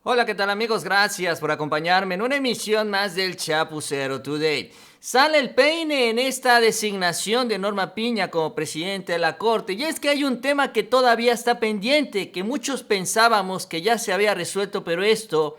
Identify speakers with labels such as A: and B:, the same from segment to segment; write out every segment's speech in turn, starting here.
A: Hola, ¿qué tal amigos? Gracias por acompañarme en una emisión más del Chapucero Today. Sale el peine en esta designación de Norma Piña como presidente de la Corte, y es que hay un tema que todavía está pendiente, que muchos pensábamos que ya se había resuelto, pero esto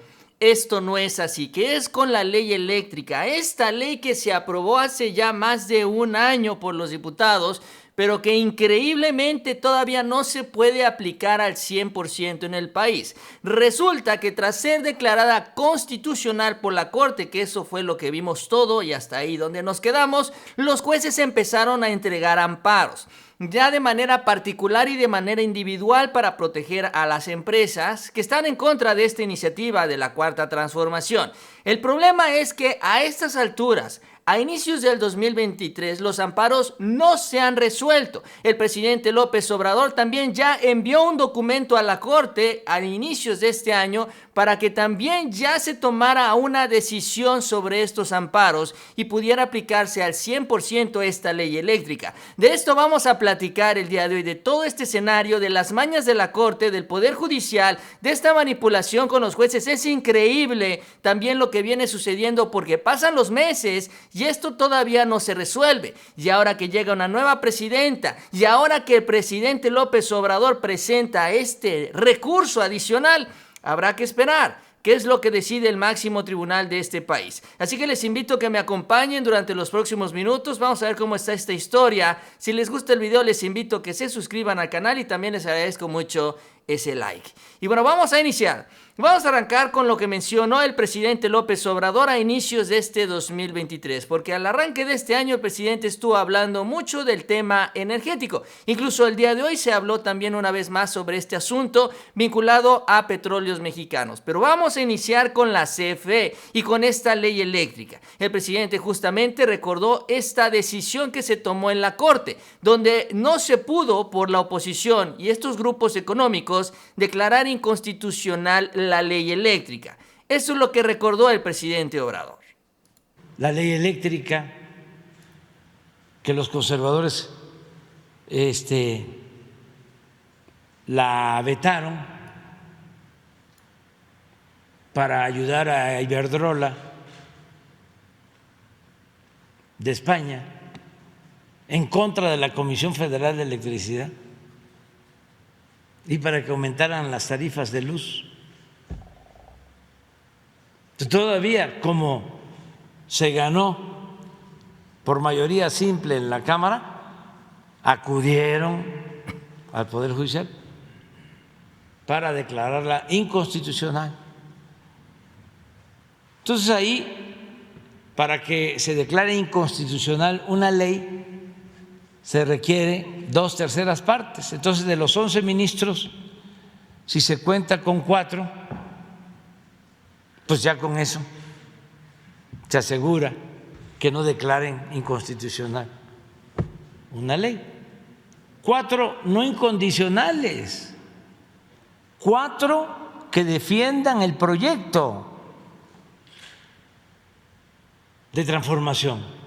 A: no es así, que es con la ley eléctrica. Esta ley que se aprobó hace ya más de un año por los diputados, pero que increíblemente todavía no se puede aplicar al 100% en el país. Resulta que tras ser declarada constitucional por la Corte, que eso fue lo que vimos todo y hasta ahí donde nos quedamos, los jueces empezaron a entregar amparos, ya de manera particular y de manera individual, para proteger a las empresas que están en contra de esta iniciativa de la Cuarta Transformación. El problema es que a estas alturas, a inicios del 2023, los amparos no se han resuelto. El presidente López Obrador también ya envió un documento a la Corte a inicios de este año para que también ya se tomara una decisión sobre estos amparos y pudiera aplicarse al 100% esta ley eléctrica. De esto vamos a platicar el día de hoy, de todo este escenario, de las mañas de la Corte, del Poder Judicial, de esta manipulación con los jueces. Es increíble también lo que viene sucediendo, porque pasan los meses y esto todavía no se resuelve. Y ahora que llega una nueva presidenta, y ahora que el presidente López Obrador presenta este recurso adicional, habrá que esperar qué es lo que decide el máximo tribunal de este país. Así que les invito a que me acompañen durante los próximos minutos. Vamos a ver cómo está esta historia. Si les gusta el video, les invito a que se suscriban al canal y también les agradezco mucho ese like. Y bueno, vamos a iniciar. Vamos a arrancar con lo que mencionó el presidente López Obrador a inicios de este 2023, porque al arranque de este año el presidente estuvo hablando mucho del tema energético. Incluso el día de hoy se habló también una vez más sobre este asunto vinculado a Petróleos Mexicanos. Pero vamos a iniciar con la CFE y con esta ley eléctrica. El presidente justamente recordó esta decisión que se tomó en la Corte, donde no se pudo, por la oposición y estos grupos económicos, declarar inconstitucional la ley eléctrica. Eso es lo que recordó el presidente Obrador.
B: La ley eléctrica que los conservadores la vetaron para ayudar a Iberdrola de España, en contra de la Comisión Federal de Electricidad, y para que aumentaran las tarifas de luz. Todavía, como se ganó por mayoría simple en la Cámara, acudieron al Poder Judicial para declararla inconstitucional. Entonces ahí, para que se declare inconstitucional una ley, se requiere 2/3 partes. Entonces, de los 11 ministros, si se cuenta con 4, pues ya con eso se asegura que no declaren inconstitucional una ley. 4 no incondicionales, 4 que defiendan el proyecto de transformación.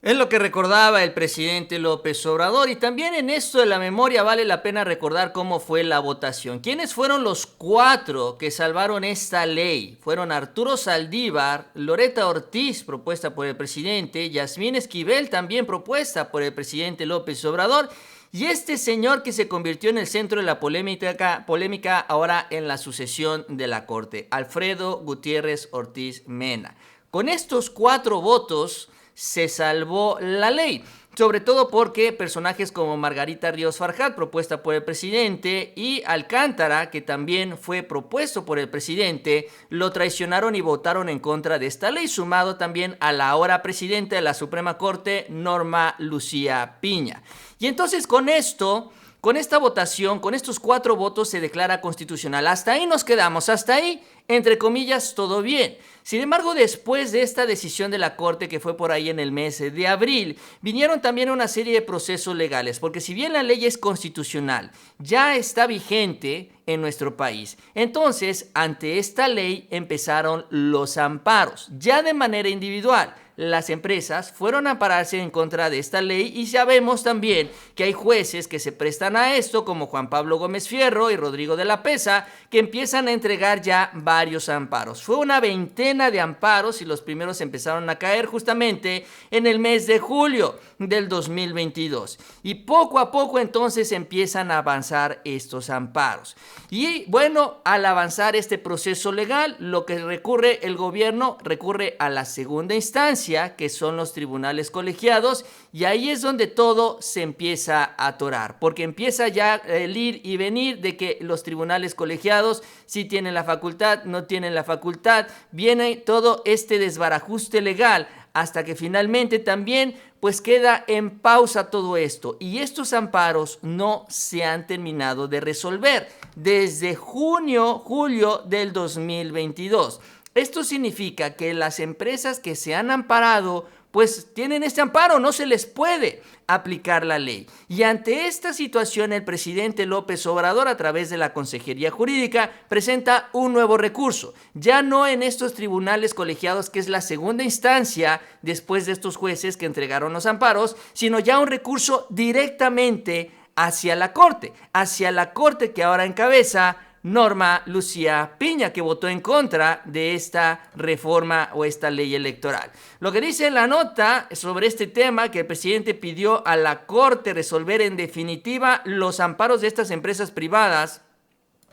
A: Es lo que recordaba el presidente López Obrador, y también en esto de la memoria vale la pena recordar cómo fue la votación. ¿Quiénes fueron los 4 que salvaron esta ley? Fueron Arturo Saldívar, Loretta Ortiz, propuesta por el presidente, Yasmín Esquivel, también propuesta por el presidente López Obrador, y este señor que se convirtió en el centro de la polémica ahora en la sucesión de la Corte, Alfredo Gutiérrez Ortiz Mena. Con estos 4 votos se salvó la ley, sobre todo porque personajes como Margarita Ríos Farjat, propuesta por el presidente, y Alcántara, que también fue propuesto por el presidente, lo traicionaron y votaron en contra de esta ley, sumado también a la ahora presidenta de la Suprema Corte, Norma Lucía Piña. Y entonces con esta votación, con estos 4 votos, se declara constitucional. Hasta ahí nos quedamos, hasta ahí entre comillas, todo bien. Sin embargo, después de esta decisión de la Corte, que fue por ahí en el mes de abril, vinieron también una serie de procesos legales, porque si bien la ley es constitucional, ya está vigente en nuestro país. Entonces, ante esta ley empezaron los amparos, ya de manera individual. Las empresas fueron a ampararse en contra de esta ley y sabemos también que hay jueces que se prestan a esto, como Juan Pablo Gómez Fierro y Rodrigo de la Pesa, que empiezan a entregar ya varios amparos. Fue una veintena de amparos y los primeros empezaron a caer justamente en el mes de julio del 2022. Y poco a poco entonces empiezan a avanzar estos amparos. Y bueno, al avanzar este proceso legal, lo que recurre el gobierno recurre a la segunda instancia, que son los tribunales colegiados, y ahí es donde todo se empieza a atorar, porque empieza ya el ir y venir de que los tribunales colegiados sí tienen la facultad, no tienen la facultad, viene todo este desbarajuste legal, hasta que finalmente también pues queda en pausa todo esto, y estos amparos no se han terminado de resolver desde julio del 2022. Esto significa que las empresas que se han amparado pues tienen este amparo, no se les puede aplicar la ley. Y ante esta situación, el presidente López Obrador, a través de la Consejería Jurídica, presenta un nuevo recurso, ya no en estos tribunales colegiados, que es la segunda instancia después de estos jueces que entregaron los amparos, sino ya un recurso directamente hacia la Corte que ahora encabeza Norma Lucía Piña, que votó en contra de esta reforma o esta ley electoral. Lo que dice la nota sobre este tema, que el presidente pidió a la Corte resolver en definitiva los amparos de estas empresas privadas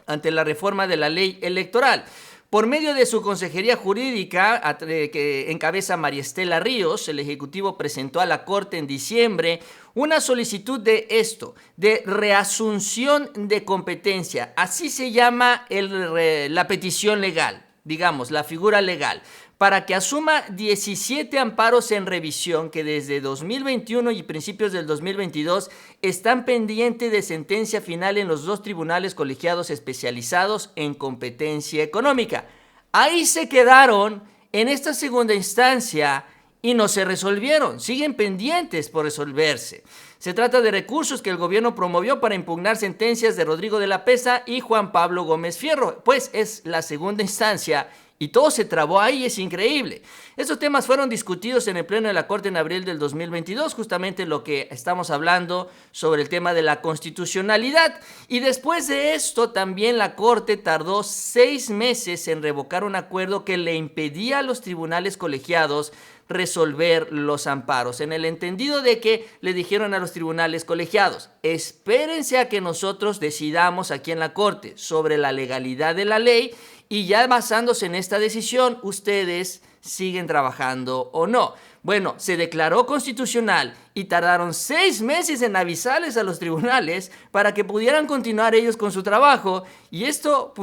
A: ante la reforma de la ley electoral. Por medio de su consejería jurídica, que encabeza María Estela Ríos, el Ejecutivo presentó a la Corte en diciembre una solicitud de reasunción de competencia. Así se llama la petición legal, digamos, la figura legal, para que asuma 17 amparos en revisión que desde 2021 y principios del 2022 están pendientes de sentencia final en los dos tribunales colegiados especializados en competencia económica. Ahí se quedaron en esta segunda instancia y no se resolvieron, siguen pendientes por resolverse. Se trata de recursos que el gobierno promovió para impugnar sentencias de Rodrigo de la Pesa y Juan Pablo Gómez Fierro, pues es la segunda instancia y todo se trabó ahí, es increíble. Estos temas fueron discutidos en el Pleno de la Corte en abril del 2022, justamente lo que estamos hablando sobre el tema de la constitucionalidad. Y después de esto, también la Corte tardó 6 meses en revocar un acuerdo que le impedía a los tribunales colegiados resolver los amparos, en el entendido de que le dijeron a los tribunales colegiados: espérense a que nosotros decidamos aquí en la Corte sobre la legalidad de la ley, y ya basándose en esta decisión, ustedes siguen trabajando o no. Bueno, se declaró constitucional y tardaron 6 meses en avisarles a los tribunales para que pudieran continuar ellos con su trabajo, y esto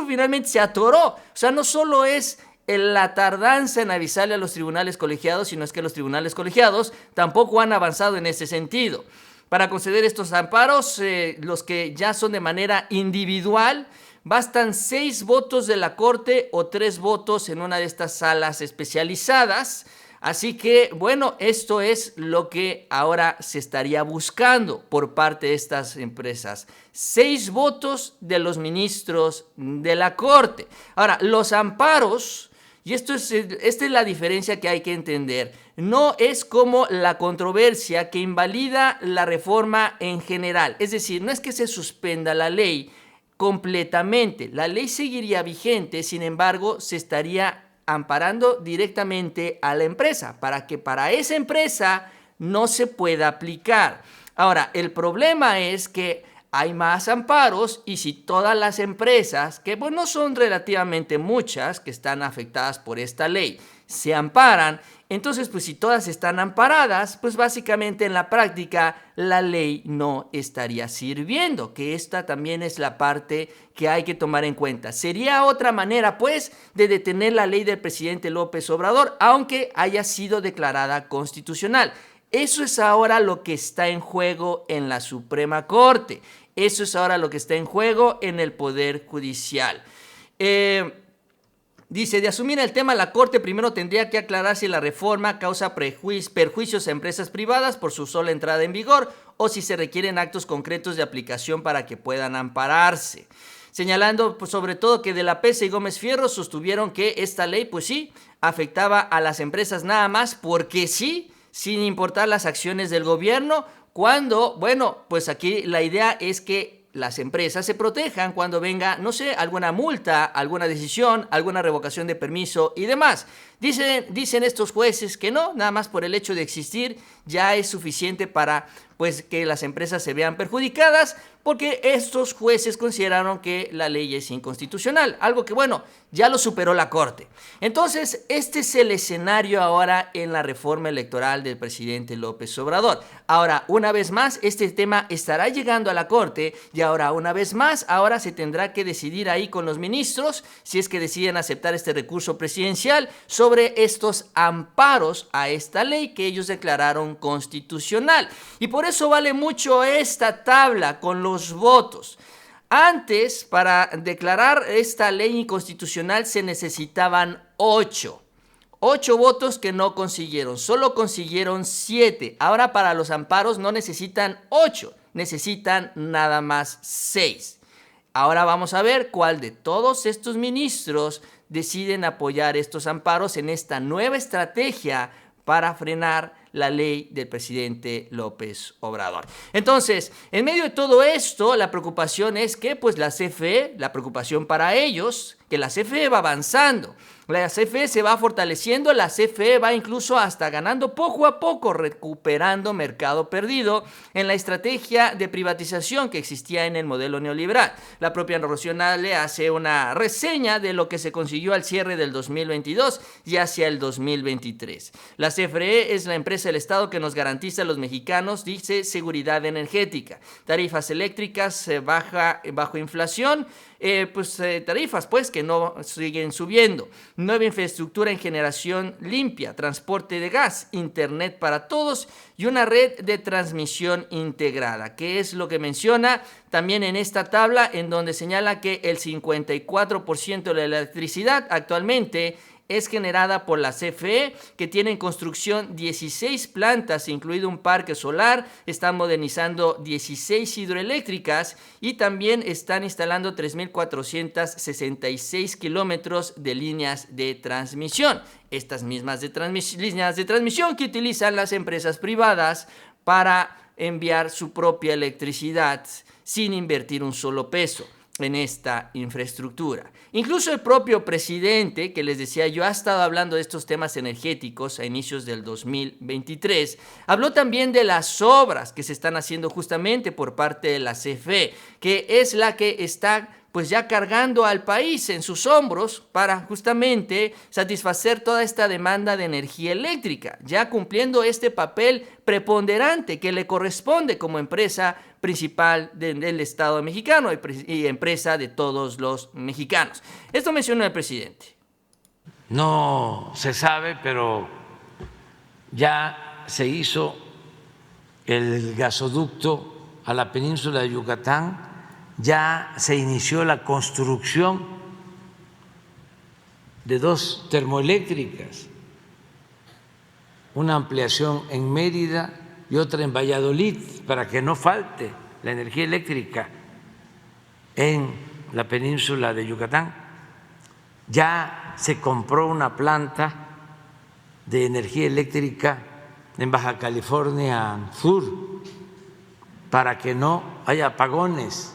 A: finalmente se atoró. O sea, no solo es la tardanza en avisarle a los tribunales colegiados, sino es que los tribunales colegiados tampoco han avanzado en ese sentido. Para conceder estos amparos, los que ya son de manera individual, bastan 6 votos de la Corte o 3 votos en una de estas salas especializadas. Así que, bueno, esto es lo que ahora se estaría buscando por parte de estas empresas. 6 votos de los ministros de la Corte. Ahora, los amparos, y esta es la diferencia que hay que entender, no es como la controversia que invalida la reforma en general. Es decir, no es que se suspenda la ley completamente. La ley seguiría vigente, sin embargo, se estaría amparando directamente a la empresa para que para esa empresa no se pueda aplicar. Ahora, el problema es que hay más amparos, y si todas las empresas, que no son relativamente muchas que están afectadas por esta ley, se amparan, entonces pues si todas están amparadas, pues básicamente en la práctica la ley no estaría sirviendo, que esta también es la parte que hay que tomar en cuenta. Sería otra manera pues de detener la ley del presidente López Obrador, aunque haya sido declarada constitucional. Eso es ahora lo que está en juego en la Suprema Corte. Eso es ahora lo que está en juego en el Poder Judicial. Dice, de asumir el tema, la Corte primero tendría que aclarar si la reforma causa perjuicios a empresas privadas por su sola entrada en vigor o si se requieren actos concretos de aplicación para que puedan ampararse. Señalando pues, sobre todo que de la Pese y Gómez Fierro sostuvieron que esta ley, pues sí, afectaba a las empresas nada más porque sí, sin importar las acciones del gobierno, cuando, bueno, pues aquí la idea es que las empresas se protejan cuando venga, no sé, alguna multa, alguna decisión, alguna revocación de permiso y demás. Dicen estos jueces que no, nada más por el hecho de existir ya es suficiente para pues que las empresas se vean perjudicadas, porque estos jueces consideraron que la ley es inconstitucional, algo que bueno, ya lo superó la Corte. Entonces, este es el escenario ahora en la reforma electoral del presidente López Obrador. Ahora, una vez más, este tema estará llegando a la Corte y ahora, una vez más, ahora se tendrá que decidir ahí con los ministros, si es que deciden aceptar este recurso presidencial, sobre estos amparos a esta ley que ellos declararon constitucional. Y por eso vale mucho esta tabla con los votos. Antes, para declarar esta ley inconstitucional se necesitaban 8 votos que no consiguieron, solo consiguieron 7. Ahora para los amparos no necesitan 8, necesitan nada más 6. Ahora vamos a ver cuál de todos estos ministros deciden apoyar estos amparos en esta nueva estrategia para frenar la ley del presidente López Obrador. Entonces, en medio de todo esto, la preocupación es que pues la CFE, la preocupación para ellos, que la CFE va avanzando, la CFE se va fortaleciendo, la CFE va incluso hasta ganando poco a poco, recuperando mercado perdido en la estrategia de privatización que existía en el modelo neoliberal. La propia Rocío Nale hace una reseña de lo que se consiguió al cierre del 2022 y hacia el 2023. La CFE es la empresa del Estado que nos garantiza a los mexicanos, dice, seguridad energética, tarifas eléctricas bajo inflación, tarifas pues que no siguen subiendo, nueva infraestructura en generación limpia, transporte de gas, internet para todos y una red de transmisión integrada, que es lo que menciona también en esta tabla, en donde señala que el 54% de la electricidad actualmente es generada por la CFE, que tiene en construcción 16 plantas, incluido un parque solar, están modernizando 16 hidroeléctricas y también están instalando 3.466 kilómetros de líneas de transmisión. Estas mismas líneas de transmisión que utilizan las empresas privadas para enviar su propia electricidad sin invertir un solo peso en esta infraestructura. Incluso el propio presidente, que les decía yo, ha estado hablando de estos temas energéticos a inicios del 2023, habló también de las obras que se están haciendo justamente por parte de la CFE, que es la que está pues ya cargando al país en sus hombros para justamente satisfacer toda esta demanda de energía eléctrica, ya cumpliendo este papel preponderante que le corresponde como empresa principal del Estado mexicano y empresa de todos los mexicanos. Esto mencionó el presidente.
B: No se sabe, pero ya se hizo el gasoducto a la península de Yucatán, ya se inició la construcción de 2 termoeléctricas, una ampliación en Mérida y otra en Valladolid, para que no falte la energía eléctrica en la península de Yucatán. Ya se compró una planta de energía eléctrica en Baja California Sur para que no haya apagones.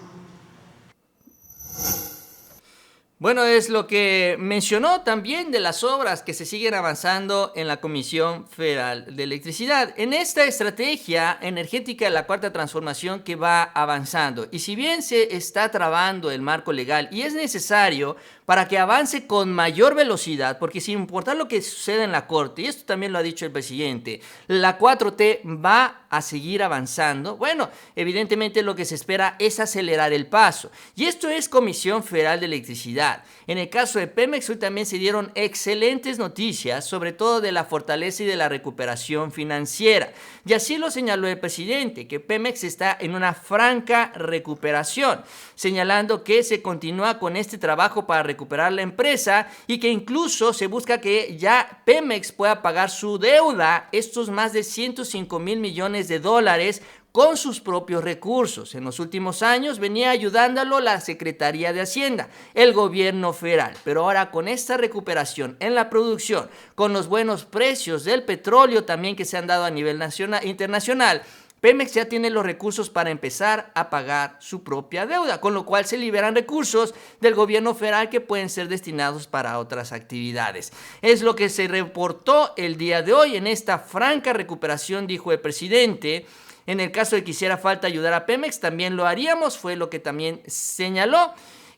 A: Bueno, es lo que mencionó también de las obras que se siguen avanzando en la Comisión Federal de Electricidad. En esta estrategia energética de la Cuarta Transformación que va avanzando, y si bien se está trabando el marco legal y es necesario para que avance con mayor velocidad, porque sin importar lo que suceda en la Corte, y esto también lo ha dicho el presidente, la 4T va a seguir avanzando. Bueno, evidentemente lo que se espera es acelerar el paso. Y esto es Comisión Federal de Electricidad. realidad. En el caso de Pemex, hoy también se dieron excelentes noticias, sobre todo de la fortaleza y de la recuperación financiera. Y así lo señaló el presidente, que Pemex está en una franca recuperación, señalando que se continúa con este trabajo para recuperar la empresa y que incluso se busca que ya Pemex pueda pagar su deuda, estos más de 105,000 millones de dólares, con sus propios recursos. En los últimos años venía ayudándolo la Secretaría de Hacienda, el gobierno federal, pero ahora con esta recuperación en la producción, con los buenos precios del petróleo también que se han dado a nivel internacional, Pemex ya tiene los recursos para empezar a pagar su propia deuda, con lo cual se liberan recursos del gobierno federal que pueden ser destinados para otras actividades. Es lo que se reportó el día de hoy en esta franca recuperación, dijo el presidente. En el caso de que hiciera falta ayudar a Pemex, también lo haríamos, fue lo que también señaló.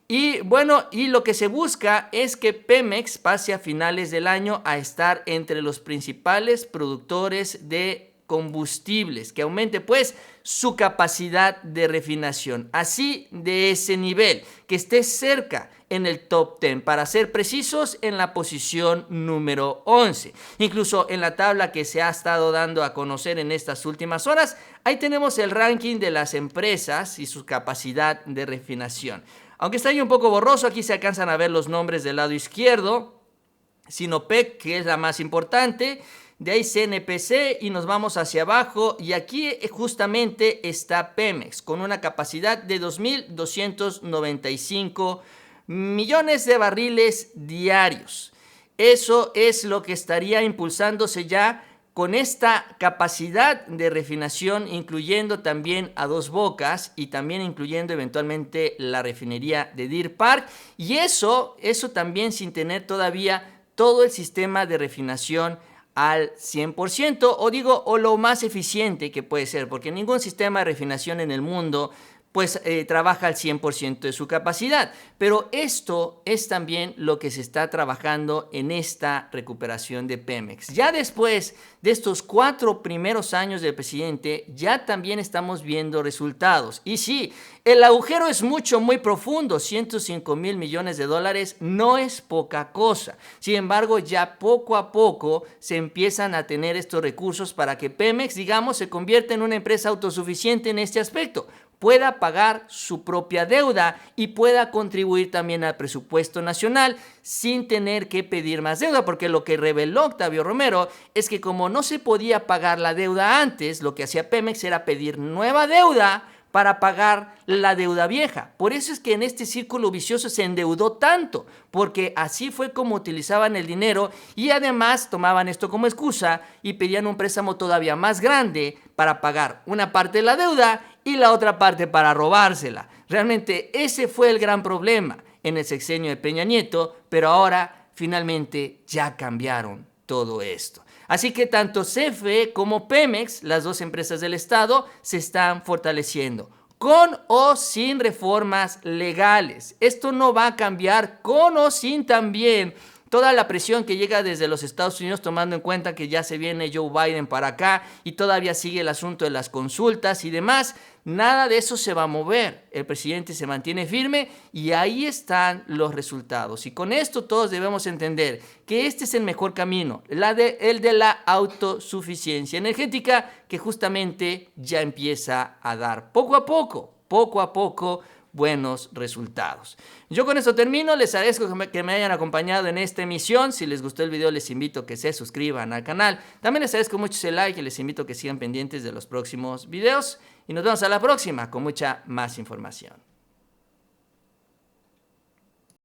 A: Y bueno, y lo que se busca es que Pemex pase a finales del año a estar entre los principales productores de combustibles, que aumente pues su capacidad de refinación, así de ese nivel, que esté cerca en el top 10, para ser precisos, en la posición número 11. Incluso en la tabla que se ha estado dando a conocer en estas últimas horas, ahí tenemos el ranking de las empresas y su capacidad de refinación. Aunque está ahí un poco borroso, aquí se alcanzan a ver los nombres del lado izquierdo. Sinopec, que es la más importante, de ahí CNPC y nos vamos hacia abajo y aquí justamente está Pemex con una capacidad de 2.295 millones de barriles diarios. Eso es lo que estaría impulsándose ya con esta capacidad de refinación, incluyendo también a Dos Bocas y también incluyendo eventualmente la refinería de Deer Park, y eso también sin tener todavía todo el sistema de refinación al 100%, o lo más eficiente que puede ser, porque ningún sistema de refinación en el mundo pues trabaja al 100% de su capacidad. Pero esto es también lo que se está trabajando en esta recuperación de Pemex. Ya después de estos 4 primeros años del presidente, ya también estamos viendo resultados. Y sí, el agujero es muy profundo, 105,000 millones de dólares no es poca cosa. Sin embargo, ya poco a poco se empiezan a tener estos recursos para que Pemex, digamos, se convierta en una empresa autosuficiente en este aspecto, pueda pagar su propia deuda y pueda contribuir también al presupuesto nacional sin tener que pedir más deuda, porque lo que reveló Octavio Romero es que como no se podía pagar la deuda antes, lo que hacía Pemex era pedir nueva deuda para pagar la deuda vieja. Por eso es que en este círculo vicioso se endeudó tanto, porque así fue como utilizaban el dinero y además tomaban esto como excusa y pedían un préstamo todavía más grande para pagar una parte de la deuda y la otra parte para robársela. Realmente ese fue el gran problema en el sexenio de Peña Nieto, pero ahora finalmente ya cambiaron todo esto. Así que tanto CFE como Pemex, las dos empresas del Estado, se están fortaleciendo, con o sin reformas legales. Esto no va a cambiar con o sin también toda la presión que llega desde los Estados Unidos, tomando en cuenta que ya se viene Joe Biden para acá y todavía sigue el asunto de las consultas y demás. Nada de eso se va a mover. El presidente se mantiene firme y ahí están los resultados. Y con esto todos debemos entender que este es el mejor camino, el de la autosuficiencia energética, que justamente ya empieza a dar poco a poco, buenos resultados. Yo con esto termino, les agradezco que me hayan acompañado en esta emisión. Si les gustó el video, les invito a que se suscriban al canal. También les agradezco mucho ese like y les invito a que sigan pendientes de los próximos videos. Y nos vemos a la próxima con mucha más información.